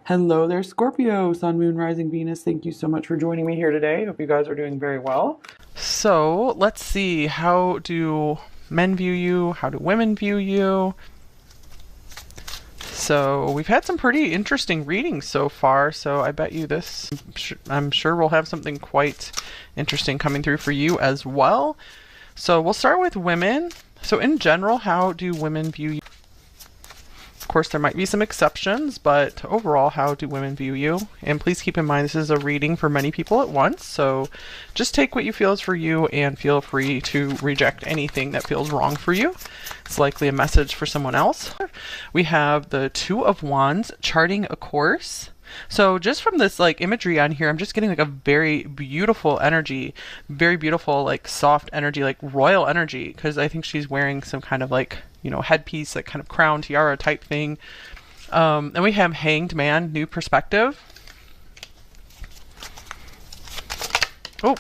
Hello there, Scorpio, Sun, Moon, Rising, Venus. Thank you so much for joining me here today. Hope you guys are doing very well. So let's see, how do men view you? How do women view you? So we've had some pretty interesting readings so far, so I bet you this, I'm sure we'll have something quite interesting coming through for you as well. So we'll start with women. So in general, how do women view you? Of course, there might be some exceptions, but overall, how do women view you? And please keep in mind, this is a reading for many people at once, so just take what you feel is for you and feel free to reject anything that feels wrong for you. It's likely a message for someone else. We have the Two of Wands, charting a course. So just from this like imagery on here, I'm just getting like a very beautiful energy, very beautiful like soft energy, like royal energy, because I think she's wearing some kind of like, you know, headpiece, like kind of crown tiara type thing. And we have Hanged Man, new perspective. Oh,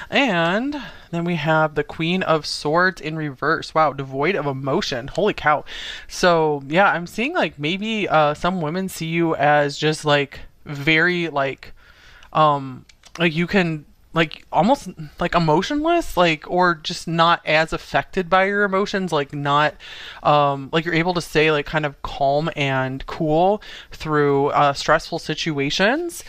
and then we have the Queen of Swords in reverse. Wow, devoid of emotion. Holy cow. So yeah, I'm seeing like maybe some women see you as just like very like you can like almost like emotionless, like, or just not as affected by your emotions, like not like you're able to stay like kind of calm and cool through stressful situations.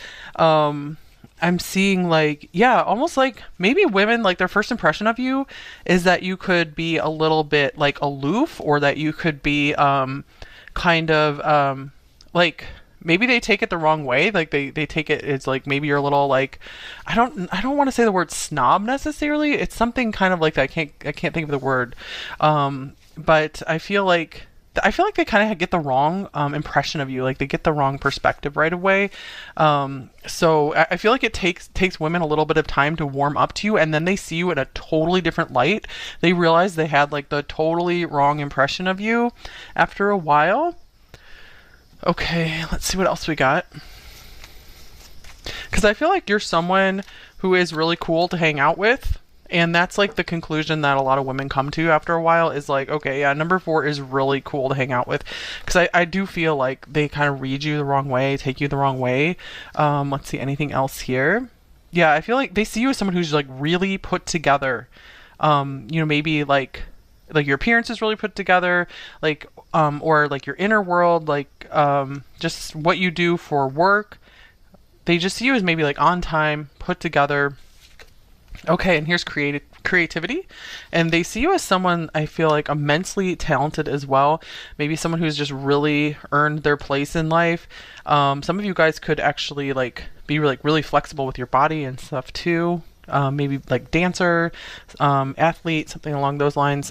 I'm seeing like, yeah, almost like maybe women, like their first impression of you is that you could be a little bit like aloof, or that you could be kind of like maybe they take it the wrong way. Like they take it, it's like maybe you're a little like, I don't want to say the word snob necessarily. It's something kind of like that. I can't think of the word. But I feel like they kind of get the wrong impression of you. Like they get the wrong perspective right away. So I feel like it takes women a little bit of time to warm up to you, and then they see you in a totally different light. They realize they had like the totally wrong impression of you after a while. Okay, let's see what else we got. Because I feel like you're someone who is really cool to hang out with. And that's like the conclusion that a lot of women come to after a while, is like, okay, yeah, number four is really cool to hang out with. Because I do feel like they kind of read you the wrong way, take you the wrong way. Let's see, anything else here? Yeah, I feel like they see you as someone who's like really put together. You know, maybe like your appearance is really put together, like or like your inner world, like just what you do for work. They just see you as maybe like on time, put together. Okay, and here's creativity. And they see you as someone, I feel like, immensely talented as well. Maybe someone who's just really earned their place in life. Some of you guys could actually like be like really flexible with your body and stuff too. Maybe like dancer, athlete, something along those lines.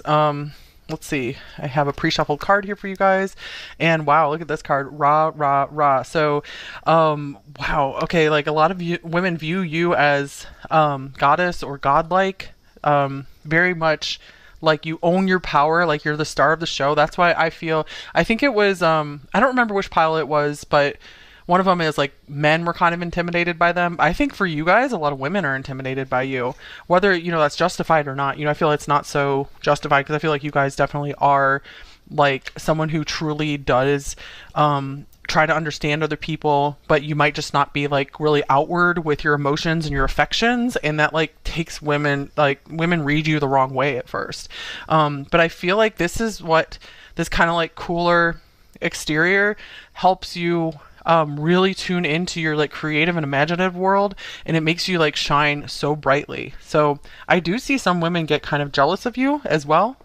Let's see. I have a pre-shuffled card here for you guys. And wow, look at this card. Rah, rah, rah. So, wow. Okay, like a lot of women view you as goddess or godlike. Very much like you own your power, like you're the star of the show. That's why I think it was, I don't remember which pile it was, but one of them is like men were kind of intimidated by them. I think for you guys, a lot of women are intimidated by you, whether, you know, that's justified or not. You know, I feel it's not so justified, because I feel like you guys definitely are like someone who truly does try to understand other people, but you might just not be like really outward with your emotions and your affections, and that like takes women, like women read you the wrong way at first. But I feel like this is what this kind of like cooler exterior helps you really tune into your like creative and imaginative world, and it makes you like shine so brightly. So I do see some women get kind of jealous of you as well,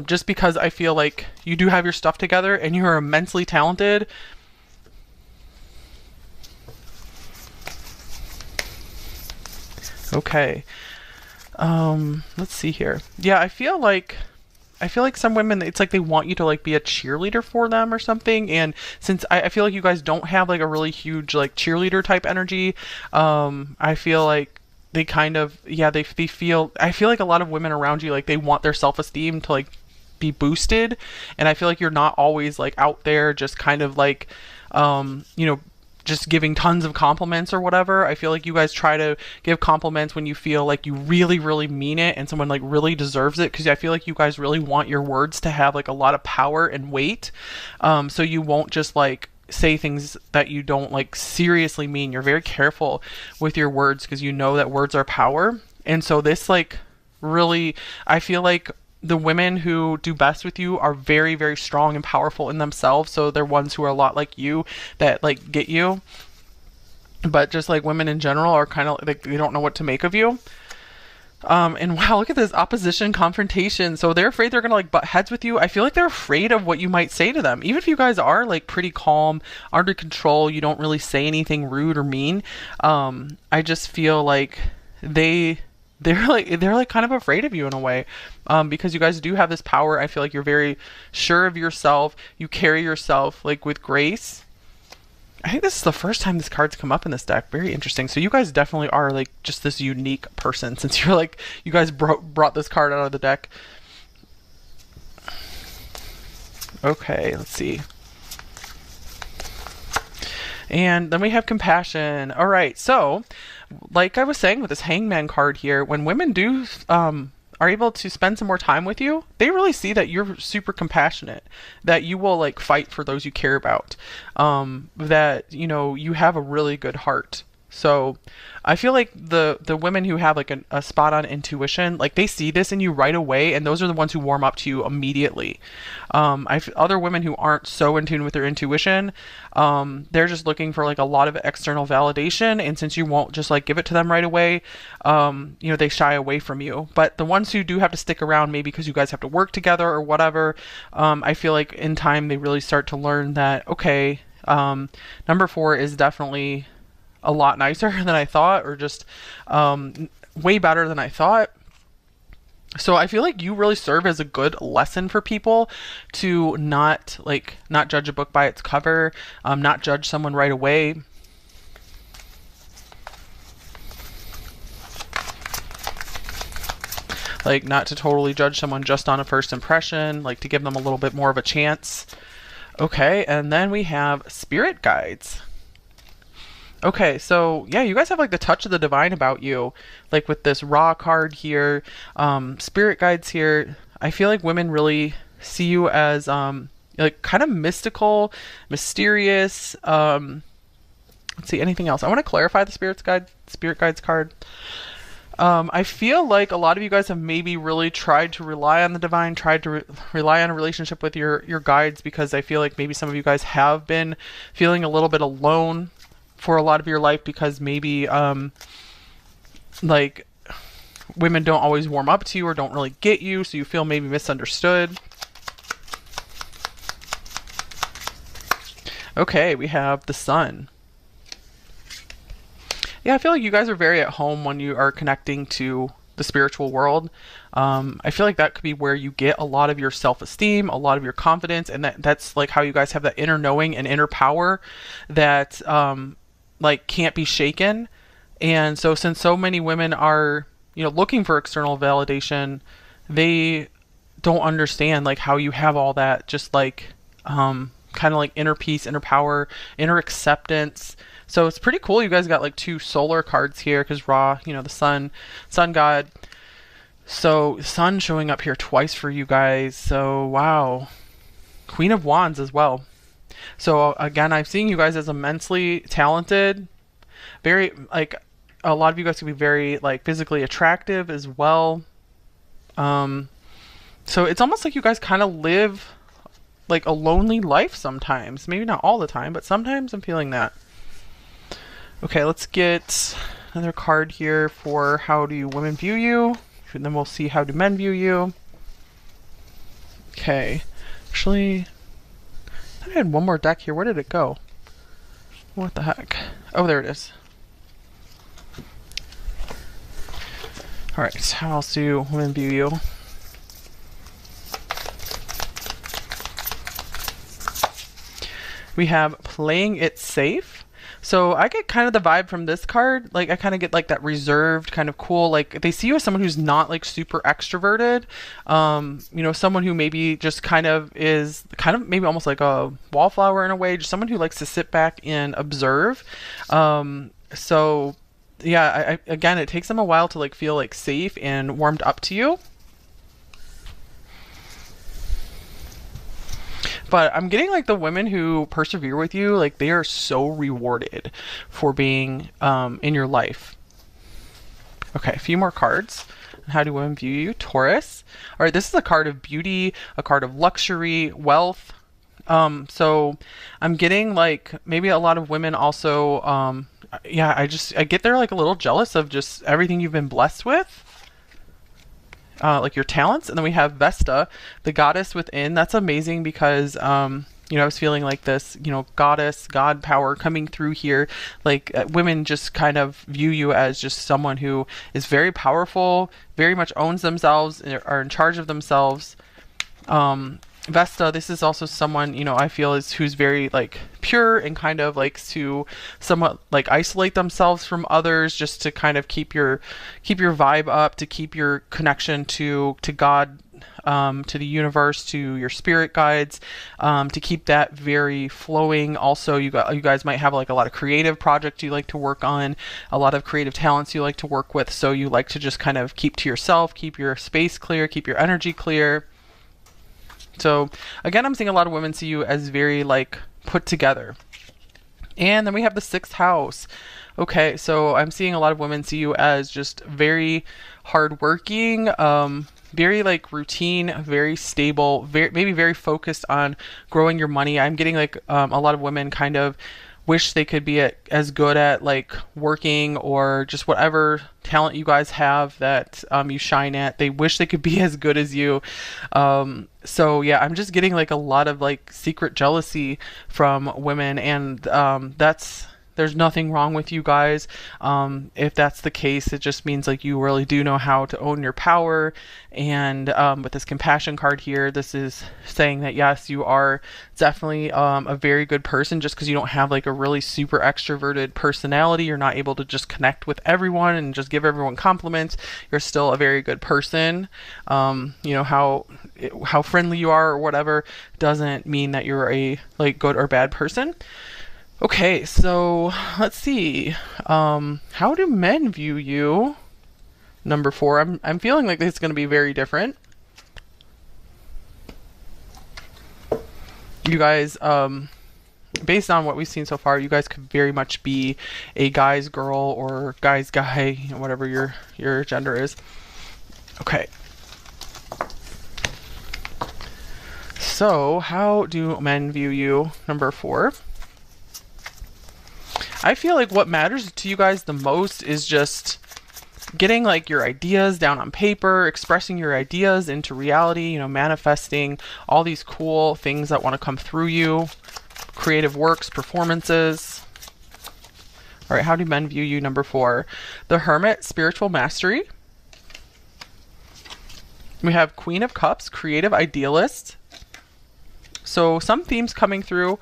just because I feel like you do have your stuff together and you are immensely talented. Okay, let's see here. Yeah, I feel like some women, it's like they want you to like be a cheerleader for them or something. And since I feel like you guys don't have like a really huge like cheerleader type energy, I feel like they kind of, yeah, they feel, I feel like a lot of women around you, like they want their self-esteem to like be boosted. And I feel like you're not always like out there just kind of like, you know, just giving tons of compliments or whatever. I feel like you guys try to give compliments when you feel like you really, really mean it and someone like really deserves it, because I feel like you guys really want your words to have like a lot of power and weight. So you won't just like say things that you don't like seriously mean. You're very careful with your words because you know that words are power. And so this like really, I feel like the women who do best with you are very, very strong and powerful in themselves. So they're ones who are a lot like you that like get you. But just like women in general are kind of like they don't know what to make of you. And wow, look at this opposition confrontation. So they're afraid they're gonna like butt heads with you. I feel like they're afraid of what you might say to them. Even if you guys are like pretty calm, under control, you don't really say anything rude or mean. I just feel like they're like kind of afraid of you in a way, because you guys do have this power. I feel like you're very sure of yourself. You carry yourself like with grace. I think this is the first time this card's come up in this deck. Very interesting. So you guys definitely are like just this unique person since you're like, you guys brought this card out of the deck. Okay, let's see. And then we have compassion. All right. So like I was saying with this hangman card here, when women do, are able to spend some more time with you, they really see that you're super compassionate, that you will like fight for those you care about, that, you know, you have a really good heart. So I feel like the women who have like a spot on intuition, like they see this in you right away, and those are the ones who warm up to you immediately. Other women who aren't so in tune with their intuition, they're just looking for like a lot of external validation, and since you won't just like give it to them right away, you know, they shy away from you. But the ones who do have to stick around, maybe because you guys have to work together or whatever, I feel like in time they really start to learn that, okay, number 4 is definitely a lot nicer than I thought, or just way better than I thought. So I feel like you really serve as a good lesson for people to not judge a book by its cover, not judge someone right away. Like not to totally judge someone just on a first impression, like to give them a little bit more of a chance. Okay, and then we have spirit guides. Okay, so yeah, you guys have like the touch of the divine about you, like with this raw card here, spirit guides here. I feel like women really see you as like kind of mystical, mysterious. Let's see, anything else? I want to clarify the spirit guides card. I feel like a lot of you guys have maybe really tried to rely on the divine, tried to rely on a relationship with your guides, because I feel like maybe some of you guys have been feeling a little bit alone for a lot of your life, because maybe like women don't always warm up to you or don't really get you, so you feel maybe misunderstood. Okay, we have the sun. Yeah, I feel like you guys are very at home when you are connecting to the spiritual world. I feel like that could be where you get a lot of your self-esteem, a lot of your confidence, and that's like how you guys have that inner knowing and inner power that like can't be shaken. And so since so many women are, you know, looking for external validation, they don't understand like how you have all that, just like kind of like inner peace, inner power, inner acceptance. So it's pretty cool. You guys got like 2 solar cards here, because Ra, you know, the sun god. So sun showing up here twice for you guys. So wow, Queen of Wands as well. So again, I'm seeing you guys as immensely talented, very like a lot of you guys can be very like physically attractive as well. So it's almost like you guys kind of live like a lonely life sometimes. Maybe not all the time, but sometimes I'm feeling that. Okay, let's get another card here for how do women view you, and then we'll see how do men view you. Okay, actually, I had one more deck here. Where did it go? What the heck? Oh, there it is. Alright, how else do women view you? We have playing it safe. So I get kind of the vibe from this card, like I kind of get like that reserved, kind of cool, like they see you as someone who's not like super extroverted, you know, someone who maybe just kind of is kind of maybe almost like a wallflower in a way, just someone who likes to sit back and observe. So yeah, again, it takes them a while to like feel like safe and warmed up to you. But I'm getting like the women who persevere with you, like they are so rewarded for being in your life. Okay, a few more cards. How do women view you? Taurus. All right, this is a card of beauty, a card of luxury, wealth. So I'm getting like maybe a lot of women also, yeah, I get they're like a little jealous of just everything you've been blessed with. Like your talents. And then we have Vesta, the goddess within. That's amazing because, you know, I was feeling like this, you know, goddess, God power coming through here. Like women just kind of view you as just someone who is very powerful, very much owns themselves, are in charge of themselves. Vesta, this is also someone, you know, I feel is who's very like pure and kind of likes to somewhat like isolate themselves from others just to kind of keep your vibe up, to keep your connection to God, to the universe, to your spirit guides, to keep that very flowing. Also, you guys might have like a lot of creative projects you like to work on, a lot of creative talents you like to work with. So you like to just kind of keep to yourself, keep your space clear, keep your energy clear. So again, I'm seeing a lot of women see you as very like put together. And then we have the 6th house. Okay, so I'm seeing a lot of women see you as just very hardworking, very like routine, very stable, maybe very focused on growing your money. I'm getting like a lot of women kind of wish they could be as good at like working or just whatever talent you guys have that you shine at. They wish they could be as good as you. So yeah, I'm just getting like a lot of like secret jealousy from women, and there's nothing wrong with you guys. If that's the case, it just means like you really do know how to own your power. And with this compassion card here, this is saying that yes, you are definitely a very good person. Just because you don't have like a really super extroverted personality, you're not able to just connect with everyone and just give everyone compliments, you're still a very good person. You know, how friendly you are or whatever doesn't mean that you're a like good or bad person. Okay, so let's see. How do men view you? Number 4. I'm feeling like this is going to be very different. You guys, based on what we've seen so far, you guys could very much be a guy's girl or guy's guy, you know, whatever your gender is. Okay. So, how do men view you? Number 4. I feel like what matters to you guys the most is just getting like your ideas down on paper, expressing your ideas into reality, you know, manifesting all these cool things that want to come through you, creative works, performances. All right, how do men view you? Number 4. The Hermit, spiritual mastery. We have Queen of Cups, creative idealist. So some themes coming through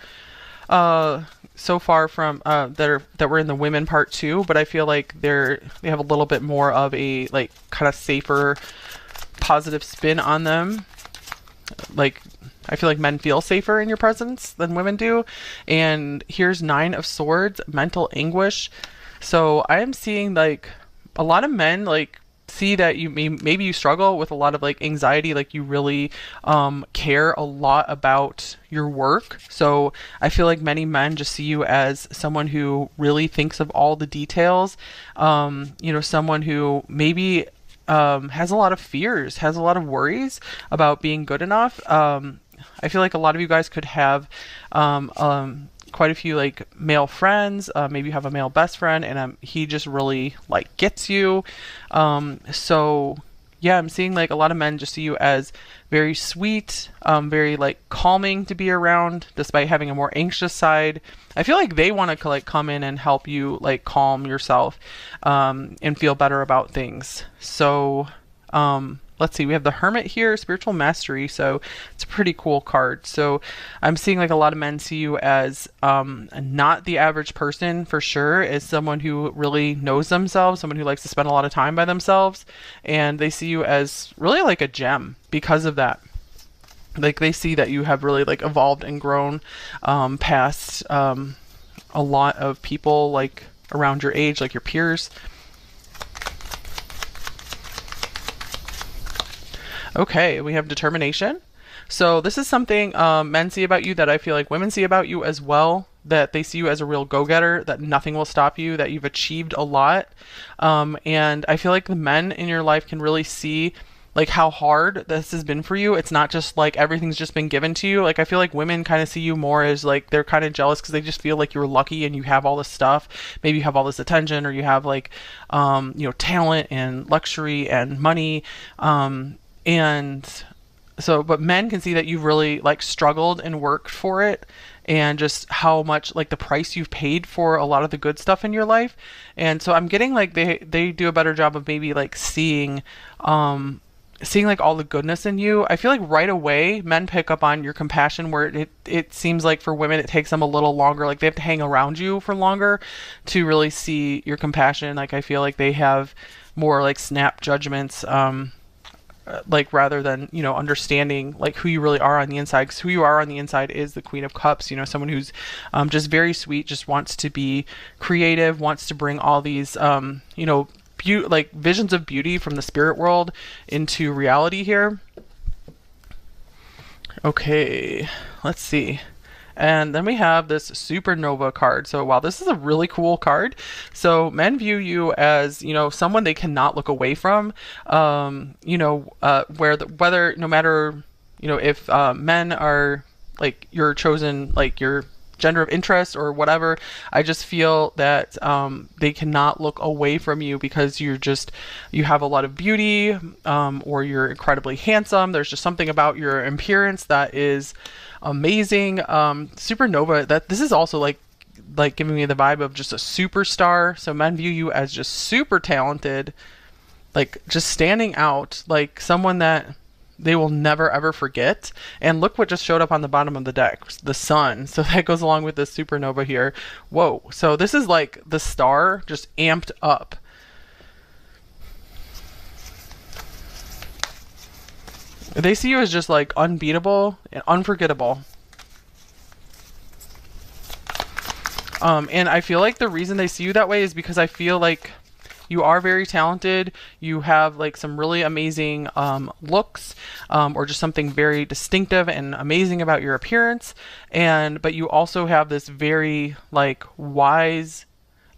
so far from that were in the women part 2, but I feel like they have a little bit more of a like kind of safer, positive spin on them. Like I feel like men feel safer in your presence than women do. And here's 9 of Swords, mental anguish. So I am seeing like a lot of men like see that maybe you struggle with a lot of like anxiety, like you really care a lot about your work. So I feel like many men just see you as someone who really thinks of all the details, you know, someone who maybe has a lot of fears, has a lot of worries about being good enough. I feel like a lot of you guys could have quite a few like male friends. Maybe you have a male best friend, and he just really like gets you. So yeah, I'm seeing like a lot of men just see you as very sweet, very like calming to be around, despite having a more anxious side. I feel like they want to like come in and help you like calm yourself, and feel better about things. So let's see, we have the Hermit here, spiritual mastery. So it's a pretty cool card. So I'm seeing like a lot of men see you as not the average person for sure, as someone who really knows themselves, someone who likes to spend a lot of time by themselves. And they see you as really like a gem because of that. Like they see that you have really like evolved and grown past a lot of people like around your age, like your peers. Okay, we have determination. So this is something men see about you that I feel like women see about you as well. That they see you as a real go-getter, that nothing will stop you, that you've achieved a lot. And I feel like the men in your life can really see like how hard this has been for you. It's not just like everything's just been given to you. Like I feel like women kind of see you more as like they're kind of jealous because they just feel like you're lucky and you have all this stuff. Maybe you have all this attention or you have like talent and luxury and money. And so but men can see that you've really like struggled and worked for it, and just how much like the price you've paid for a lot of the good stuff in your life. And so I'm getting like they do a better job of maybe like seeing like all the goodness in you. I feel like right away men pick up on your compassion, where it seems like for women it takes them a little longer, like they have to hang around you for longer to really see your compassion. Like I feel like they have more like snap judgments, like rather than understanding like who you really are on the inside, because who you are on the inside is the Queen of Cups, someone who's just very sweet, just wants to be creative, wants to bring all these like visions of beauty from the spirit world into reality here. Okay, let's see. And then we have this supernova card. So wow, this is a really cool card. So men view you as, someone they cannot look away from. Whether no matter, if men are like your chosen, like your gender of interest or whatever, I just feel that they cannot look away from you because you have a lot of beauty, or you're incredibly handsome. There's just something about your appearance that is amazing. Supernova, that this is also like giving me the vibe of just a superstar. So men view you as just super talented, like just standing out, like someone that they will never ever forget. And look what just showed up on the bottom of the deck, the sun. So that goes along with this supernova here. Whoa. So this is like the star just amped up. They see you as just like unbeatable and unforgettable. And I feel like the reason they see you that way is because I feel like you are very talented. You have like some really amazing looks, or just something very distinctive and amazing about your appearance. But you also have this very like wise,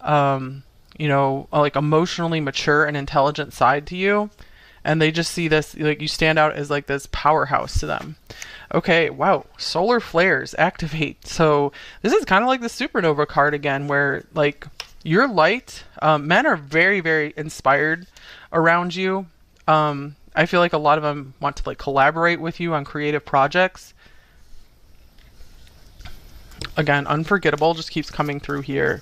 like emotionally mature and intelligent side to you. And they just see this, like you stand out as like this powerhouse to them. Okay, wow, solar flares activate. So this is kind of like the supernova card again, where like your light, men are very, very inspired around you. I feel like a lot of them want to like collaborate with you on creative projects. Again, unforgettable just keeps coming through here.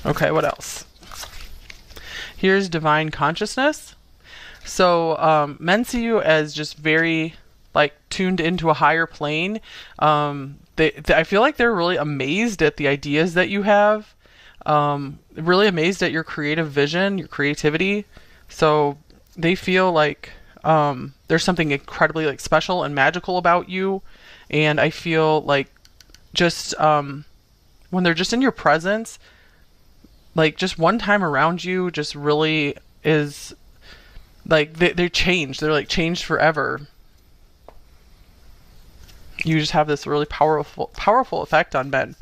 Okay, what else? Here's divine consciousness. So men see you as just very like tuned into a higher plane. I feel like they're really amazed at the ideas that you have, really amazed at your creative vision, your creativity. So they feel like there's something incredibly like special and magical about you. And I feel like just when they're just in your presence, like just one time around you just really is like they're changed. They're like changed forever. You just have this really powerful effect on men.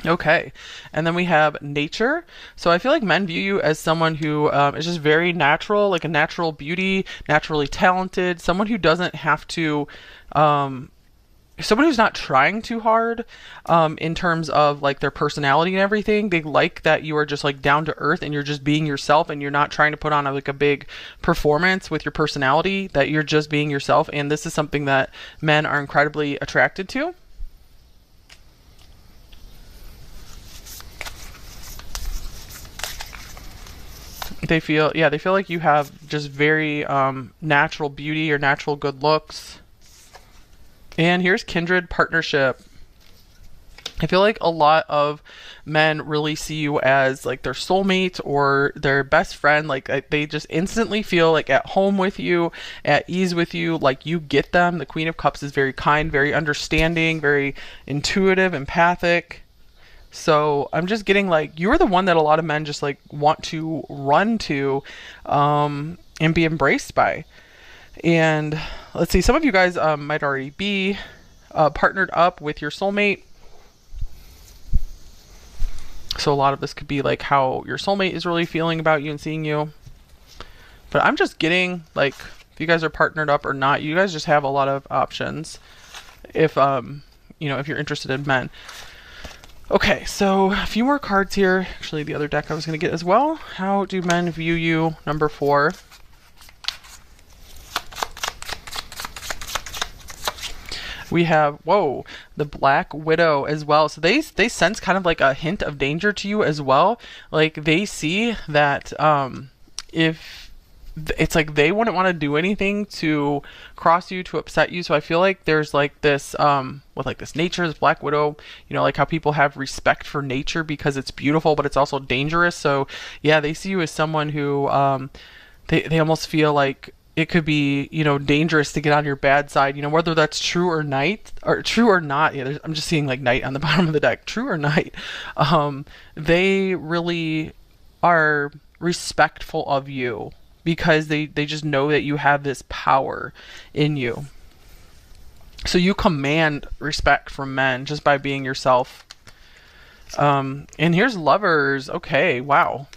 Okay, and then we have nature. So I feel like men view you as someone who is just very natural, like a natural beauty, naturally talented, someone who doesn't have to someone who's not trying too hard in terms of like their personality and everything. They like that you are just like down to earth and you're just being yourself, and you're not trying to put on like a big performance with your personality, that you're just being yourself. And this is something that men are incredibly attracted to. They feel like you have just very natural beauty or natural good looks. And here's kindred partnership. I feel like a lot of men really see you as like their soulmate or their best friend. Like they just instantly feel like at home with you, at ease with you, like you get them. The Queen of Cups is very kind, very understanding, very intuitive, empathic. So I'm just getting like you're the one that a lot of men just like want to run to and be embraced by. And let's see, some of you guys might already be partnered up with your soulmate. So a lot of this could be like how your soulmate is really feeling about you and seeing you. But I'm just getting like if you guys are partnered up or not, you guys just have a lot of options if you know, if you're interested in men. Okay, so a few more cards here. Actually, the other deck I was going to get as well. How do men view you? Number 4. We have, whoa, the Black Widow as well. So they sense kind of like a hint of danger to you as well. Like they see that if it's like they wouldn't want to do anything to cross you, to upset you. So I feel like there's like this with like this nature, this Black Widow, you know, like how people have respect for nature because it's beautiful but it's also dangerous. So yeah, they see you as someone who they almost feel like it could be, you know, dangerous to get on your bad side, you know, whether that's true or true or not. Yeah, I'm just seeing like knight on the bottom of the deck, true or knight. They really are respectful of you because they just know that you have this power in you. So you command respect from men just by being yourself. And here's Lovers. Okay, wow.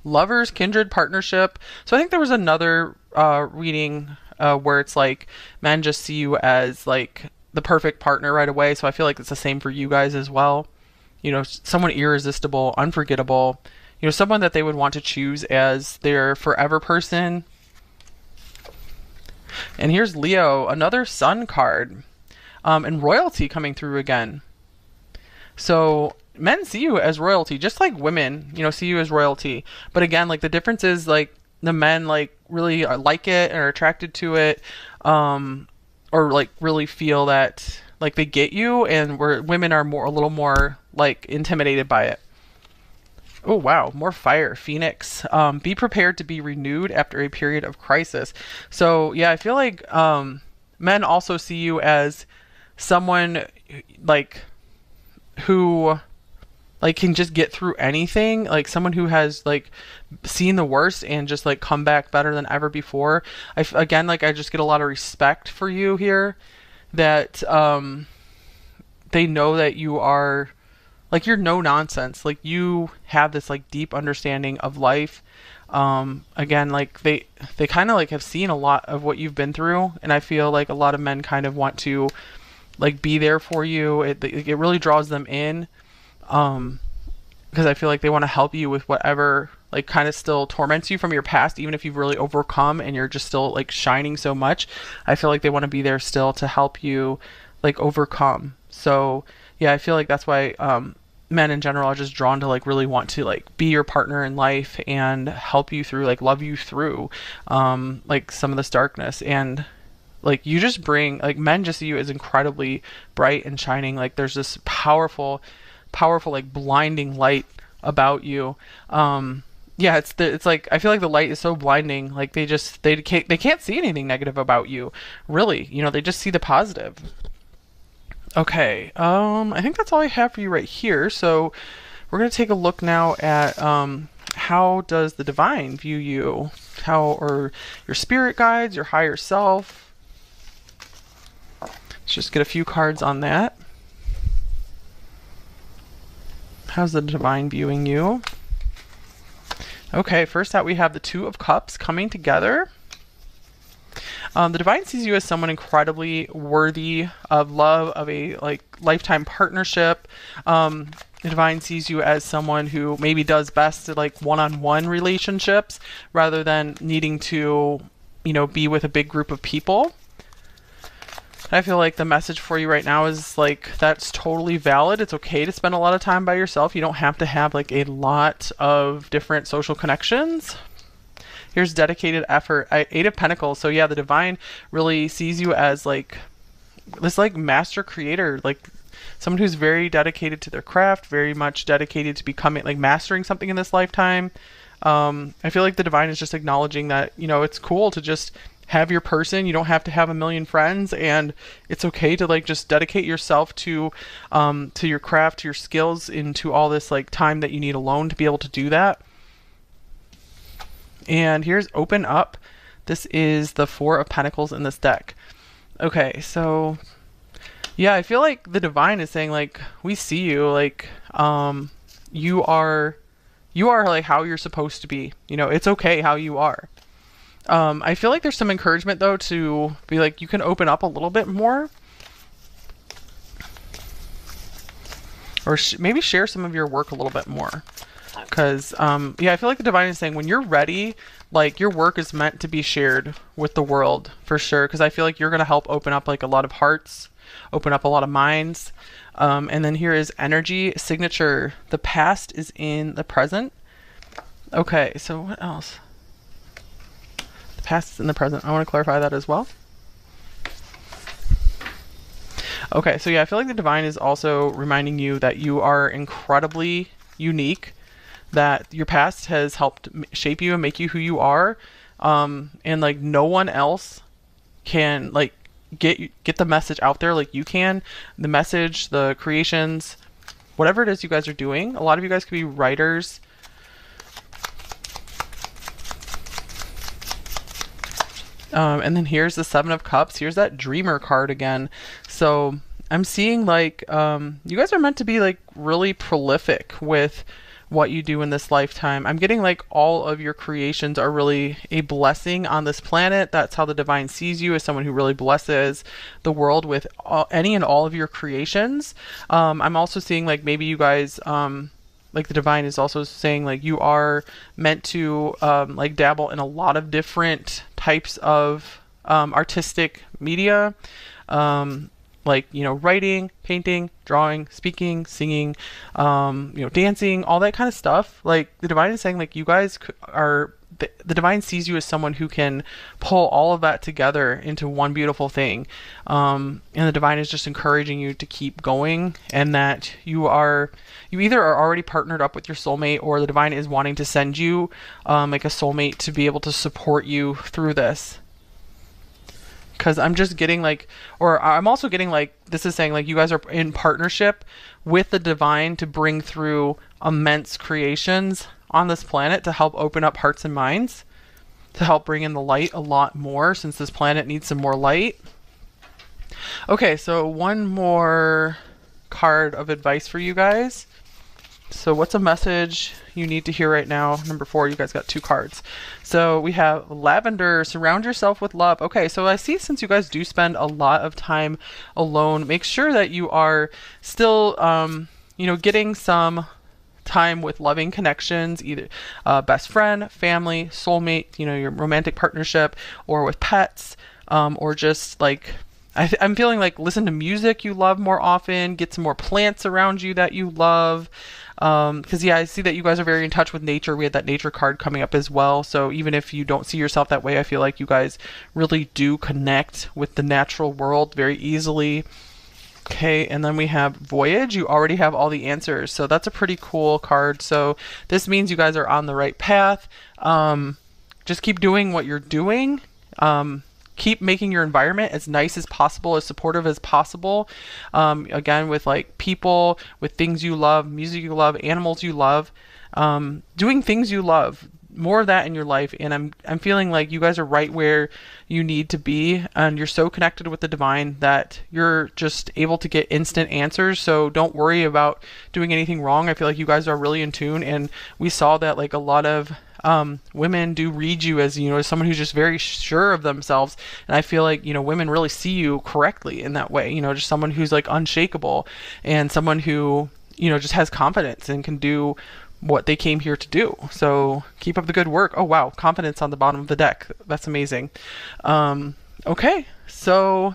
Lovers, kindred, partnership. So I think there was another reading where it's like men just see you as like the perfect partner right away. So I feel like it's the same for you guys as well. You know, someone irresistible, unforgettable. You know, someone that they would want to choose as their forever person. And here's Leo, another Sun card. And royalty coming through again. So men see you as royalty, just like women, you know, see you as royalty. But again, like the difference is like the men like really like it and are attracted to it, or like really feel that like they get you, and where women are a little more like intimidated by it. Oh wow, more fire, Phoenix. Be prepared to be renewed after a period of crisis. So yeah, I feel like men also see you as someone like who like can just get through anything, like someone who has like seen the worst and just like come back better than ever before. Again, like I just get a lot of respect for you here, that they know that you are like, you're no nonsense, like you have this like deep understanding of life. Again, like they kind of like have seen a lot of what you've been through, and I feel like a lot of men kind of want to like be there for you. It really draws them in, because I feel like they want to help you with whatever like kind of still torments you from your past, even if you've really overcome and you're just still like shining so much. I feel like they want to be there still to help you like overcome. So yeah, I feel like that's why men in general are just drawn to like really want to like be your partner in life and help you through, like love you through like some of this darkness. And like you just bring, like men just see you as incredibly bright and shining. Like there's this powerful like blinding light about you. Yeah, it's like I feel like the light is so blinding, like they can't see anything negative about you, really. You know, they just see the positive. Okay, I think that's all I have for you right here. So we're going to take a look now at how does the divine view you? How, or your spirit guides, your higher self? Let's just get a few cards on that. How's the divine viewing you? Okay, first out we have the Two of Cups coming together. The divine sees you as someone incredibly worthy of love, of a like lifetime partnership. The divine sees you as someone who maybe does best at like one-on-one relationships rather than needing to, you know, be with a big group of people. I feel like the message for you right now is like that's totally valid. It's okay to spend a lot of time by yourself. You don't have to have like a lot of different social connections. Here's dedicated effort. Eight of Pentacles. So yeah, the divine really sees you as like this like master creator, like someone who's very dedicated to their craft, very much dedicated to becoming like mastering something in this lifetime. I feel like the divine is just acknowledging that, you know, it's cool to just have your person. You don't have to have a million friends, and it's okay to like just dedicate yourself to your craft, to your skills, into all this like time that you need alone to be able to do that. And here's open up. This is the Four of Pentacles in this deck. Okay, so yeah, I feel like the divine is saying like, we see you, like you are like how you're supposed to be. You know, it's okay how you are. I feel like there's some encouragement though to be like, you can open up a little bit more, or maybe share some of your work a little bit more. Because yeah, I feel like the divine is saying when you're ready, like your work is meant to be shared with the world for sure. Because I feel like you're going to help open up like a lot of hearts, open up a lot of minds. And then here is energy signature. The past is in the present. Okay, so what else? The past is in the present. I want to clarify that as well. Okay, so yeah, I feel like the divine is also reminding you that you are incredibly unique, that your past has helped shape you and make you who you are. And like no one else can like get the message out there like you can. The message, the creations, whatever it is you guys are doing. A lot of you guys could be writers. And then here's the Seven of Cups. Here's that Dreamer card again. So I'm seeing like you guys are meant to be like really prolific with what you do in this lifetime. I'm getting like all of your creations are really a blessing on this planet. That's how the divine sees you, as someone who really blesses the world with any and all of your creations. I'm also seeing like maybe you guys like the divine is also saying like you are meant to like dabble in a lot of different types of artistic media, like, you know, writing, painting, drawing, speaking, singing, you know, dancing, all that kind of stuff. Like the divine is saying like you guys are, the divine sees you as someone who can pull all of that together into one beautiful thing. And the divine is just encouraging you to keep going, and that you either are already partnered up with your soulmate, or the divine is wanting to send you like a soulmate to be able to support you through this. Because I'm just getting like, or I'm also getting like, this is saying like you guys are in partnership with the divine to bring through immense creations on this planet to help open up hearts and minds, to help bring in the light a lot more, since this planet needs some more light. Okay, so one more card of advice for you guys. So what's a message you need to hear right now? Number 4, you guys got 2 cards. So we have Lavender, surround yourself with love. Okay, so I see since you guys do spend a lot of time alone, make sure that you are still, you know, getting some time with loving connections, either best friend, family, soulmate, you know, your romantic partnership, or with pets, or just like, I'm feeling like listen to music you love more often, get some more plants around you that you love. Because yeah, I see that you guys are very in touch with nature. We had that nature card coming up as well. So even if you don't see yourself that way, I feel like you guys really do connect with the natural world very easily. Okay, and then we have Voyage. You already have all the answers, so that's a pretty cool card. So this means you guys are on the right path. Just keep doing what you're doing. Keep making your environment as nice as possible, as supportive as possible. Again, with like people, with things you love, music you love, animals you love, doing things you love. More of that in your life, and I'm feeling like you guys are right where you need to be, and you're so connected with the divine that you're just able to get instant answers. So don't worry about doing anything wrong. I feel like you guys are really in tune, and we saw that like a lot of women do read you as, you know, as someone who's just very sure of themselves, and I feel like, you know, women really see you correctly in that way, you know, just someone who's like unshakable, and someone who, you know, just has confidence and can do what they came here to do. So keep up the good work. Oh wow, confidence on the bottom of the deck. That's amazing. Okay, so